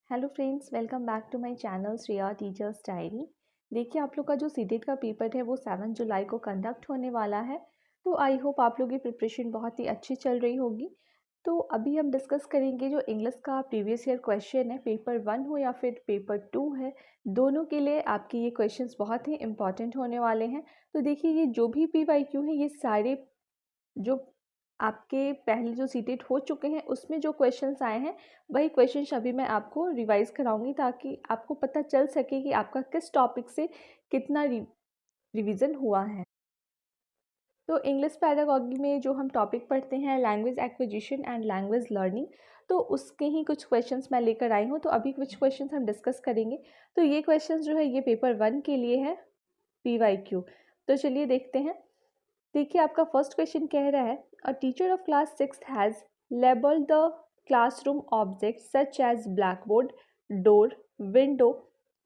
Hello friends, welcome back to my channel Shreya teachers diary. देखिए, आप लोग का जो सीटेट का पेपर है वो 7 जुलाई को कंडक्ट होने वाला है। तो आई होप आप लोग की प्रिपरेशन बहुत ही अच्छी चल रही होगी। तो अभी हम डिस्कस करेंगे जो इंग्लिश का प्रीवियस ईयर क्वेश्चन है, पेपर 1 हो या फिर पेपर 2 है, दोनों के लिए आपके ये क्वेश्चंस बहुत ही इंपॉर्टेंट होने वाले हैं। तो देखिए, ये जो भी PYQ है, ये सारे जो आपके पहले जो सीटेट हो चुके हैं उसमें जो क्वेश्चंस आए हैं वही क्वेश्चंस अभी मैं आपको रिवाइज कराऊंगी, ताकि आपको पता चल सके कि आपका किस टॉपिक से कितना रिवीजन हुआ है। तो इंग्लिश पैडागॉजी में जो हम टॉपिक पढ़ते हैं, language acquisition and language learning, तो उसके ही कुछ क्वेश्चंस मैं लेकर आई हूँ। तो अभी कुछ क्वेश्चंस हम डिस्कस करेंगे। तो ये क्वेश्चंस जो है ये पेपर 1 के लिए है, PYQ। तो चलिए देखते हैं। देखिए, आपका फर्स्ट क्वेश्चन कह रहा है, a teacher of class 6 has labelled the classroom object such as blackboard, door, window,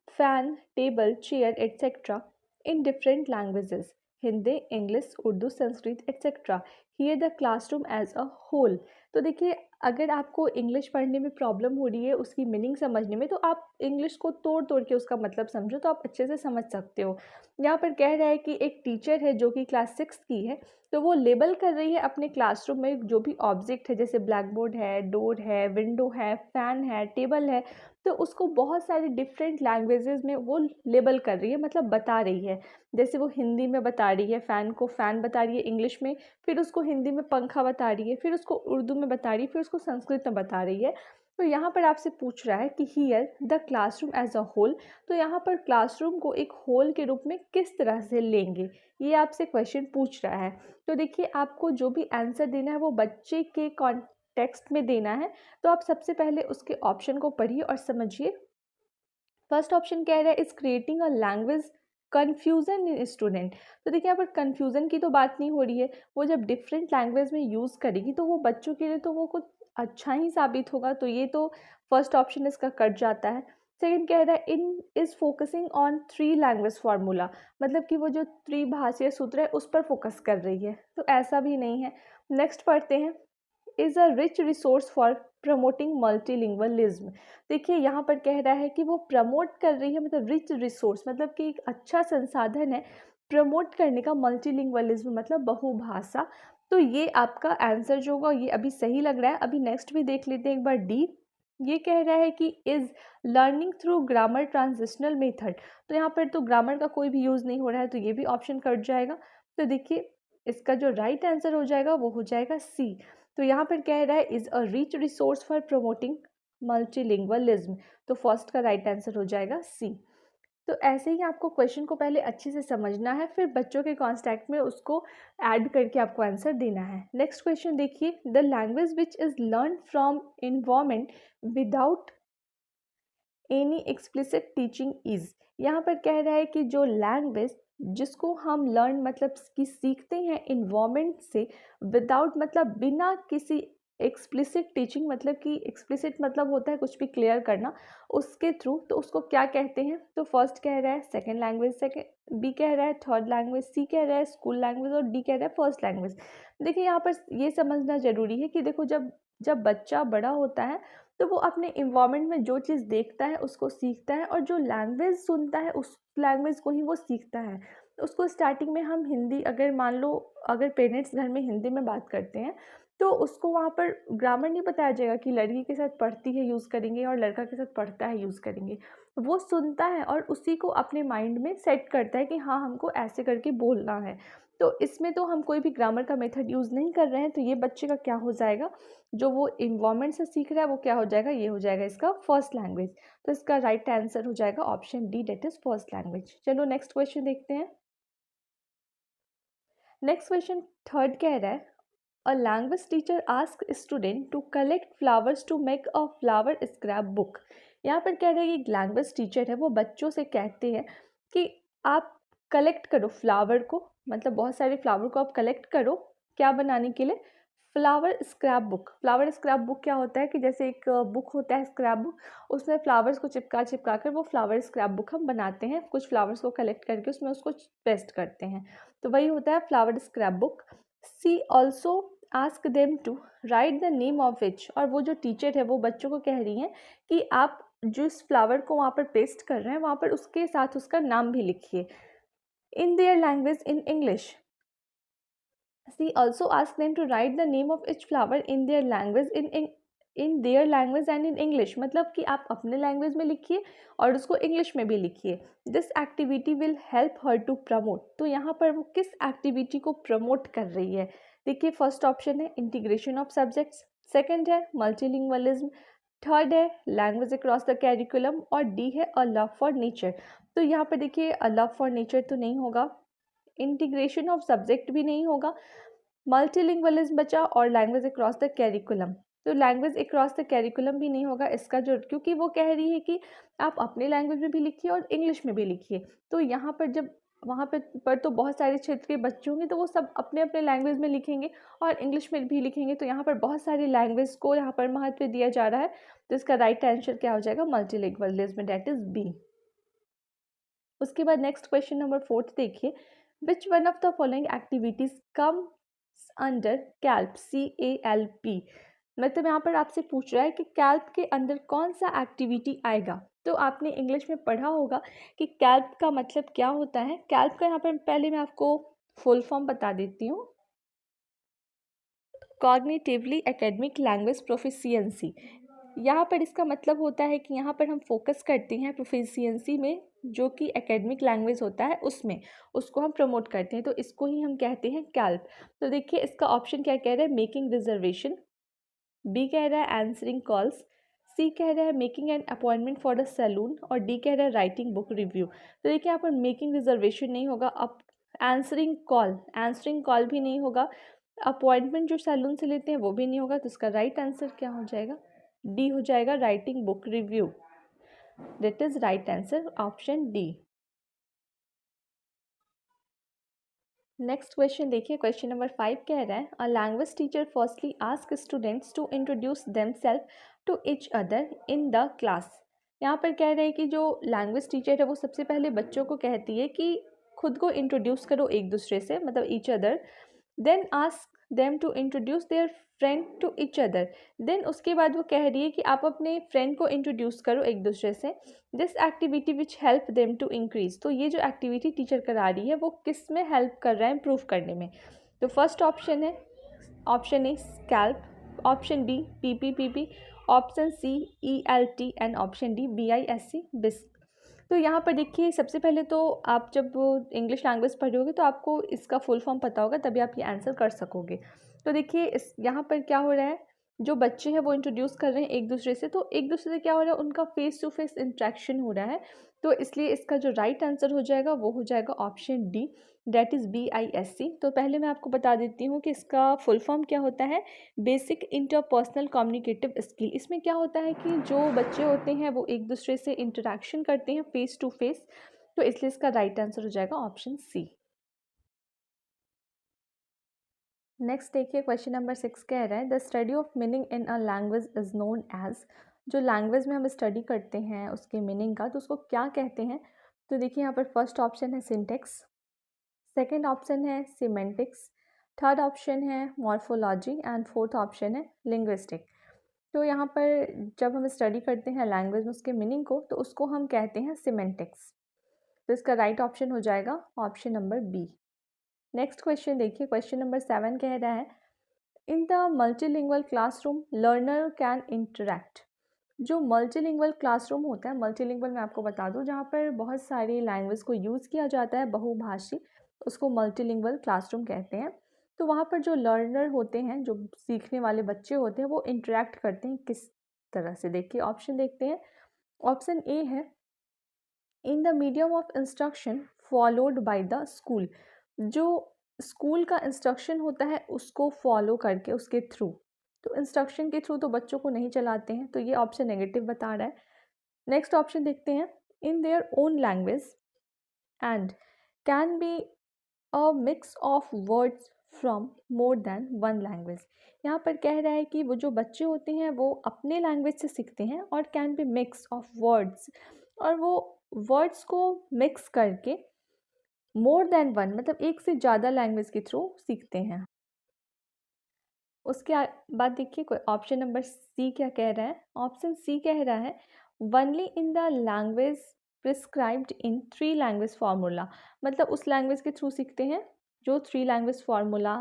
fan, table, chair etcetera in different languages, Hindi, English, Urdu, Sanskrit etcetera. Here the classroom as a whole. तो देखिए, अगर आपको English पढ़ने में problem हो रही है, उसकी मीनिंग समझने में, तो आप इंग्लिश को तोड़ तोड़ के उसका मतलब समझो तो आप अच्छे से समझ सकते हो। यहाँ पर कह रहा है कि एक टीचर है जो कि क्लास 6 की है, तो वो लेबल कर रही है अपने क्लासरूम में जो भी ऑब्जेक्ट है, जैसे ब्लैक बोर्ड है, डोर है, विंडो है, फैन है, टेबल है, तो उसको बहुत सारे डिफरेंट लैंग्वेजेस में वो लेबल कर रही है, मतलब बता रही है। जैसे वो हिंदी में बता रही है, फ़ैन को फ़ैन बता रही है इंग्लिश में, फिर उसको हिंदी में पंखा बता रही है, फिर उसको उर्दू में बता रही है, फिर उसको संस्कृत में बता रही है। तो यहाँ पर आपसे पूछ रहा है कि here the classroom as a whole, तो यहाँ पर क्लासरूम को एक होल के रूप में किस तरह से लेंगे, ये आपसे क्वेश्चन पूछ रहा है। तो देखिए, आपको जो भी आंसर देना है वो बच्चे के कॉन्टेक्स्ट में देना है। तो आप सबसे पहले उसके ऑप्शन को पढ़िए और समझिए। फर्स्ट ऑप्शन कह रहा है, is creating a language confusion in student. तो देखिए, यहाँ पर कन्फ्यूजन की तो बात नहीं हो रही है, वो जब डिफरेंट लैंग्वेज में यूज़ करेगी तो वो बच्चों के लिए तो वो कुछ अच्छा ही साबित होगा। तो ये तो फर्स्ट ऑप्शन इसका कट जाता है। सेकंड कह रहा है, in is focusing on 3 language formula, मतलब कि वो जो त्रिभाषीय सूत्र है उस पर फोकस कर रही है, तो ऐसा भी नहीं है। नेक्स्ट पढ़ते हैं, is a rich resource for promoting multilingualism. देखिए, यहाँ पर कह रहा है कि वो प्रमोट कर रही है, मतलब रिच रिसोर्स मतलब कि एक अच्छा संसाधन है प्रमोट करने का, मल्टीलिंगुअलिज्म मतलब बहुभाषा। तो ये आपका आंसर जो होगा ये अभी सही लग रहा है। अभी नेक्स्ट भी देख लेते हैं एक बार, डी। ये कह रहा है कि is learning through grammar transitional method. तो यहाँ पर तो ग्रामर का कोई भी यूज़ नहीं हो रहा है, तो ये भी ऑप्शन कट जाएगा। तो देखिए, इसका जो राइट आंसर हो जाएगा वो हो जाएगा सी। तो यहाँ पर कह रहा है, is a rich resource for promoting multilingualism, तो फर्स्ट का राइट आंसर हो जाएगा सी। तो ऐसे ही आपको क्वेश्चन को पहले अच्छे से समझना है, फिर बच्चों के कॉन्टेक्स्ट में उसको ऐड करके आपको आंसर देना है। नेक्स्ट क्वेश्चन देखिए, the language which is learn from environment without any explicit teaching is. यहाँ पर कह रहा है कि जो लैंग्वेज जिसको हम लर्न मतलब कि सीखते हैं इन्वायरमेंट से, विदाउट मतलब बिना किसी एक्सप्लिसिट टीचिंग, मतलब कि एक्सप्लिसिट मतलब होता है कुछ भी क्लियर करना, उसके थ्रू, तो उसको क्या कहते हैं। तो फर्स्ट कह रहा है सेकेंड लैंग्वेज, सेकेंड बी कह रहा है थर्ड लैंग्वेज, सी कह रहा है स्कूल लैंग्वेज और डी कह रहा है फर्स्ट लैंग्वेज। देखिए, यहाँ पर ये समझना जरूरी है कि देखो, जब जब बच्चा बड़ा होता है तो वो अपने इन्वायरमेंट में जो चीज़ देखता है उसको सीखता है, और जो लैंग्वेज सुनता है उस लैंग्वेज को ही वो सीखता है। उसको स्टार्टिंग में हम हिंदी, अगर मान लो अगर पेरेंट्स घर में हिंदी में बात करते हैं, तो उसको वहाँ पर ग्रामर नहीं बताया जाएगा कि लड़की के साथ पढ़ती है यूज़ करेंगे और लड़का के साथ पढ़ता है यूज़ करेंगे। वो सुनता है और उसी को अपने माइंड में सेट करता है कि हाँ, हमको ऐसे करके बोलना है। तो इसमें तो हम कोई भी ग्रामर का मेथड यूज़ नहीं कर रहे हैं। तो ये बच्चे का क्या हो जाएगा, जो वो इन्वायरमेंट से सीख रहा है वो क्या हो जाएगा, ये हो जाएगा इसका फर्स्ट लैंग्वेज। तो इसका राइट आंसर हो जाएगा option D, that is first language. चलो नेक्स्ट क्वेश्चन देखते हैं। नेक्स्ट क्वेश्चन थर्ड कह रहा है, a language teacher ask student to collect flowers to make a flower scrap book. यहाँ पर कह रहे हैं कि लैंग्वेज टीचर है वो बच्चों से कहते हैं कि आप कलेक्ट करो फ्लावर को, मतलब बहुत सारे फ्लावर को आप कलेक्ट करो, क्या बनाने के लिए, flower scrap book. Flower scrap book क्या होता है कि जैसे एक बुक होता है स्क्रैप बुक, उसमें फ्लावर्स को चिपका चिपका कर वो फ्लावर स्क्रैप बुक हम बनाते हैं, कुछ फ्लावर्स को कलेक्ट करके उसमें उसको पेस्ट करते हैं, तो वही होता है flower scrap book. She also ask them to write the name of which, और वो जो टीचर है वो बच्चों को कह रही हैं कि आप जिस फ्लावर को वहाँ पर पेस्ट कर रहे हैं वहाँ पर उसके साथ उसका नाम भी लिखिए। In their language in English. She also asked them to write the name of each flower in their language in their language and in English। मतलब कि आप अपने लैंग्वेज में लिखिए और उसको इंग्लिश में भी लिखिए। This activity will help her to promote. तो यहाँ पर वो किस एक्टिविटी को प्रमोट कर रही है? देखिए, फर्स्ट ऑप्शन है इंटीग्रेशन ऑफ सब्जेक्ट्स, सेकंड है मल्टीलिंगुअलिज्म, थर्ड है लैंग्वेज अक्रॉस द कैरिकुलम और डी है अ लव फॉर नेचर। तो यहाँ पर देखिए, अ लव फॉर नेचर तो नहीं होगा, इंटीग्रेशन ऑफ सब्जेक्ट भी नहीं होगा, मल्टीलिंगुअलिज्म बचा और लैंग्वेज अक्रॉस द कैरिकुलम। तो लैंग्वेज अक्रॉस द कैरिकुलम भी नहीं होगा इसका, जो क्योंकि वो कह रही है कि आप अपने लैंग्वेज में भी लिखिए और इंग्लिश में भी लिखिए। तो यहाँ पर जब वहाँ पर तो बहुत सारे क्षेत्र के बच्चे होंगे तो वो सब अपने अपने लैंग्वेज में लिखेंगे और इंग्लिश में भी लिखेंगे। तो यहाँ पर बहुत सारी लैंग्वेज को यहाँ पर महत्व दिया जा रहा है। तो इसका राइट आंसर क्या हो जाएगा? Multilingualism, that is B. उसके बाद नेक्स्ट क्वेश्चन नंबर 4 देखिए, which one of the following activities come under CALP, CALP। मतलब यहाँ पर आपसे पूछ रहा है कि कैल्प के अंदर कौन सा एक्टिविटी आएगा। तो आपने इंग्लिश में पढ़ा होगा कि कैल्प का मतलब क्या होता है। कैल्प का यहाँ पर पहले मैं आपको फुल फॉर्म बता देती हूँ। Cognitively academic language proficiency. यहाँ पर इसका मतलब होता है कि यहाँ पर हम फोकस करते हैं प्रोफिशिएंसी में, जो कि एकेडमिक लैंग्वेज होता है उसमें, उसको हम प्रमोट करते हैं। तो इसको ही हम कहते हैं कैल्प। तो देखिए इसका ऑप्शन क्या कह रहा है? मेकिंग रिजर्वेशन, बी कह रहा है आंसरिंग कॉल्स, सी कह रहा है making an appointment for the salon और डी कह रहा है राइटिंग बुक रिव्यू। तो देखिए यहाँ पर मेकिंग रिजर्वेशन नहीं होगा, अब आंसरिंग कॉल भी नहीं होगा, अपॉइंटमेंट जो सैलून से लेते हैं वो भी नहीं होगा। तो इसका राइट आंसर क्या हो जाएगा? डी हो जाएगा, writing book review. That is right answer, option D. Next question देखिए, क्वेश्चन नंबर 5 कह रहा है, a language teacher firstly ask students to introduce themselves to each other in the class. यहाँ पर कह रहे हैं कि जो लैंग्वेज टीचर है वो सबसे पहले बच्चों को कहती है कि खुद को इंट्रोड्यूस करो एक दूसरे से, मतलब each other. Then ask them to introduce their friend to each other. Then उसके बाद वो कह रही है कि आप अपने फ्रेंड को इंट्रोड्यूस करो एक दूसरे से। This activity which help them to increase. तो ये जो एक्टिविटी टीचर करा रही है वो किस में हेल्प कर रहा है? इम्प्रूव करने में। तो फर्स्ट ऑप्शन है, option A scalp, option B PPPP, option C ELT and option D BISC बिस्क। तो यहाँ पर देखिए, सबसे पहले तो आप जब इंग्लिश लैंग्वेज पढ़ोगे तो आपको इसका फुल फॉर्म पता होगा, तभी आप ये आंसर कर सकोगे। तो देखिए इस यहाँ पर क्या हो रहा है, जो बच्चे हैं वो इंट्रोड्यूस कर रहे हैं एक दूसरे से, तो एक दूसरे से क्या हो रहा है, उनका फेस टू फेस इंट्रैक्शन हो रहा है। तो इसलिए इसका जो राइट आंसर हो जाएगा वो हो जाएगा option D, that is BISC। तो पहले मैं आपको बता देती हूँ कि इसका फुल फॉर्म क्या होता है। Basic interpersonal communicative skill. इसमें क्या होता है कि जो बच्चे होते हैं वो एक दूसरे से इंटरेक्शन करते हैं फेस टू फेस। तो इसलिए इसका राइट आंसर हो जाएगा ऑप्शन सी। नेक्स्ट देखिए, क्वेश्चन नंबर 6 कह रहा है, the study of meaning in a language is known as. जो लैंग्वेज में हम स्टडी करते हैं उसके मीनिंग का, तो उसको क्या कहते हैं? तो देखिए यहाँ पर फर्स्ट ऑप्शन है सिंटेक्स, सेकेंड ऑप्शन है सीमेंटिक्स, थर्ड ऑप्शन है मॉर्फोलॉजी एंड फोर्थ ऑप्शन है लिंग्विस्टिक। तो यहाँ पर जब हम स्टडी करते हैं लैंग्वेज में उसके मीनिंग को, तो उसको हम कहते हैं सीमेंटिक्स। तो इसका राइट ऑप्शन हो जाएगा option number B. Next question देखिए, क्वेश्चन नंबर 7 कह रहा है, in the multilingual classroom learner can interact. जो मल्टीलिंगुअल क्लासरूम होता है, मल्टीलिंगुअल मैं आपको बता दूं, जहाँ पर बहुत सारी लैंग्वेज को यूज़ किया जाता है, बहुभाषी, उसको मल्टीलिंगुअल क्लासरूम कहते हैं। तो वहाँ पर जो लर्नर होते हैं, जो सीखने वाले बच्चे होते हैं, वो इंटरेक्ट करते हैं किस तरह से? देखिए ऑप्शन देखते हैं। ऑप्शन ए है, in the medium of instruction followed by the school. जो स्कूल का इंस्ट्रक्शन होता है उसको फॉलो करके, उसके थ्रू। तो इंस्ट्रक्शन के थ्रू तो बच्चों को नहीं चलाते हैं, तो ये ऑप्शन नेगेटिव बता रहा है। नेक्स्ट ऑप्शन देखते हैं, in their own language and can be a mix of words from more than one language. यहाँ पर कह रहा है कि वो जो बच्चे होते हैं वो अपने लैंग्वेज से सीखते हैं और can be mix of words, और वो वर्ड्स को मिक्स करके मोर देन वन, मतलब एक से ज़्यादा लैंग्वेज के थ्रू सीखते हैं। उसके बाद देखिए ऑप्शन नंबर सी क्या कह रहा है। ऑप्शन सी कह रहा है, only in the language prescribed in 3 language formula, मतलब उस लैंग्वेज के थ्रू सीखते हैं जो 3 लैंग्वेज फार्मूला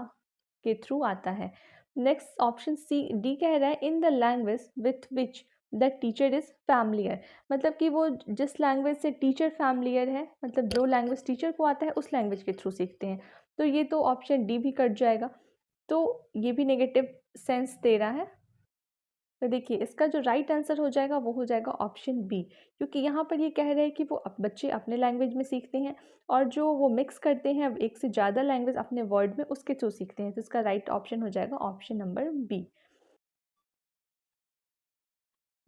के थ्रू आता है। नेक्स्ट ऑप्शन सी डी कह रहा है in the language with which the teacher is familiar, मतलब कि वो जिस लैंग्वेज से टीचर फैमिलियर है, मतलब जो लैंग्वेज टीचर को आता है उस लैंग्वेज के थ्रू सीखते हैं। तो ये तो ऑप्शन डी भी कट जाएगा, तो ये भी नेगेटिव सेंस दे रहा है। तो देखिए इसका जो राइट आंसर हो जाएगा वो हो जाएगा ऑप्शन बी, क्योंकि यहाँ पर ये कह रहे हैं कि वो बच्चे अपने लैंग्वेज में सीखते हैं और जो वो मिक्स करते हैं एक से ज़्यादा लैंग्वेज अपने वर्ड में उसके थ्रू सीखते हैं। तो इसका राइट ऑप्शन हो जाएगा option number B.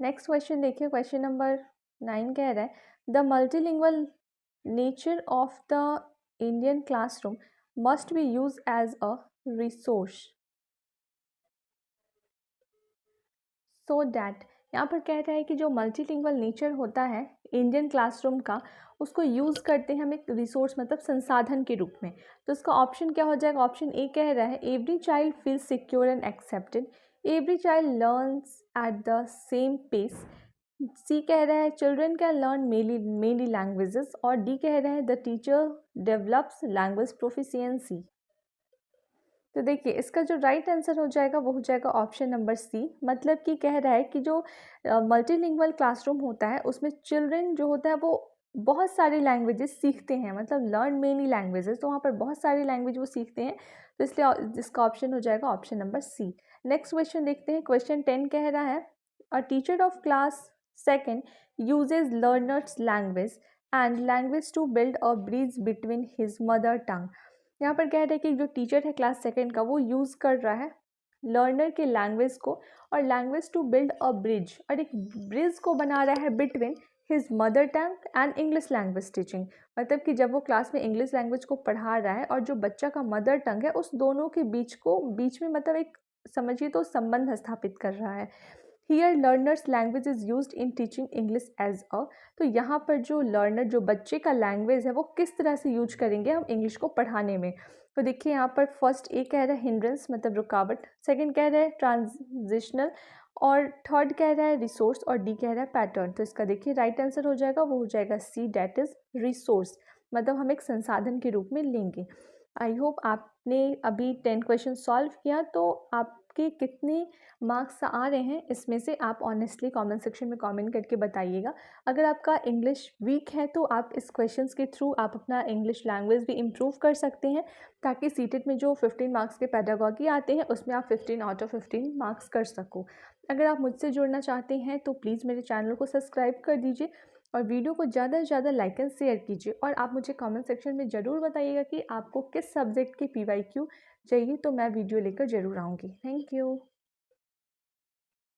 Next question देखिए, क्वेश्चन नंबर 9 कह रहा है the multilingual nature of the Indian classroom must be use as a resource so that, यहाँ पर कह रहा है कि जो मल्टीलिंगुअल नेचर होता है इंडियन क्लासरूम का उसको यूज़ करते हैं हम एक रिसोर्स मतलब संसाधन के रूप में। तो इसका ऑप्शन क्या हो जाएगा, ऑप्शन ए कह रहा है every child feel secure and accepted, every child learns at the same pace, C कह रहा है children can learn mainly languages, और डी कह रहा है the teacher develops language proficiency. तो देखिए इसका जो राइट आंसर हो जाएगा वो हो जाएगा ऑप्शन नंबर सी, मतलब कि कह रहा है कि जो मल्टीलिंगुअल क्लासरूम होता है उसमें चिल्ड्रन जो होता है वो बहुत सारी लैंग्वेजेस सीखते हैं, मतलब लर्न मेनी लैंग्वेजेस, तो वहाँ पर बहुत सारी लैंग्वेज वो सीखते हैं। तो इसलिए इसका ऑप्शन हो जाएगा option number C. Next question देखते हैं, क्वेश्चन 10 कह रहा है a teacher of class second uses learners language and language to build a bridge between his mother tongue. यहाँ पर कह रहे हैं कि जो टीचर है क्लास सेकेंड का वो यूज़ कर रहा है लर्नर के लैंग्वेज को और language to build a bridge, और एक ब्रिज को बना रहा है between his mother tongue and English language teaching, मतलब कि जब वो क्लास में इंग्लिश लैंग्वेज को पढ़ा रहा है और जो बच्चा का मदर टंग है उस दोनों के बीच में मतलब एक समझिए तो संबंध स्थापित कर रहा है। Here learners language is used in teaching English as a, तो यहाँ पर जो लर्नर जो बच्चे का लैंग्वेज है वो किस तरह से यूज करेंगे हम इंग्लिश को पढ़ाने में। तो देखिए यहाँ पर फर्स्ट ए कह रहा है हिंड्रेंस मतलब रुकावट, सेकंड कह रहा है ट्रांजिशनल, और थर्ड कह रहा है रिसोर्स, और डी कह रहा है पैटर्न। तो इसका देखिए राइट आंसर हो जाएगा वो हो जाएगा सी, डेट इज रिसोर्स, मतलब हम एक संसाधन के रूप में लेंगे। आई होप आपने अभी 10 क्वेश्चन सॉल्व किया, तो आपके कितने मार्क्स आ रहे हैं इसमें से आप ऑनेस्टली कमेंट सेक्शन में कमेंट करके बताइएगा। अगर आपका इंग्लिश वीक है तो आप इस क्वेश्चंस के थ्रू आप अपना इंग्लिश लैंग्वेज भी इम्प्रूव कर सकते हैं, ताकि सीटेट में जो 15 मार्क्स के पेडागॉजी आते हैं उसमें आप 15 आउट ऑफ 15 मार्क्स कर सको। अगर आप मुझसे जुड़ना चाहते हैं तो प्लीज़ मेरे चैनल को सब्सक्राइब कर दीजिए और वीडियो को ज़्यादा से ज़्यादा लाइक एंड शेयर कीजिए, और आप मुझे कमेंट सेक्शन में ज़रूर बताइएगा कि आपको किस सब्जेक्ट की PYQ चाहिए, तो मैं वीडियो लेकर ज़रूर आऊँगी। Thank you.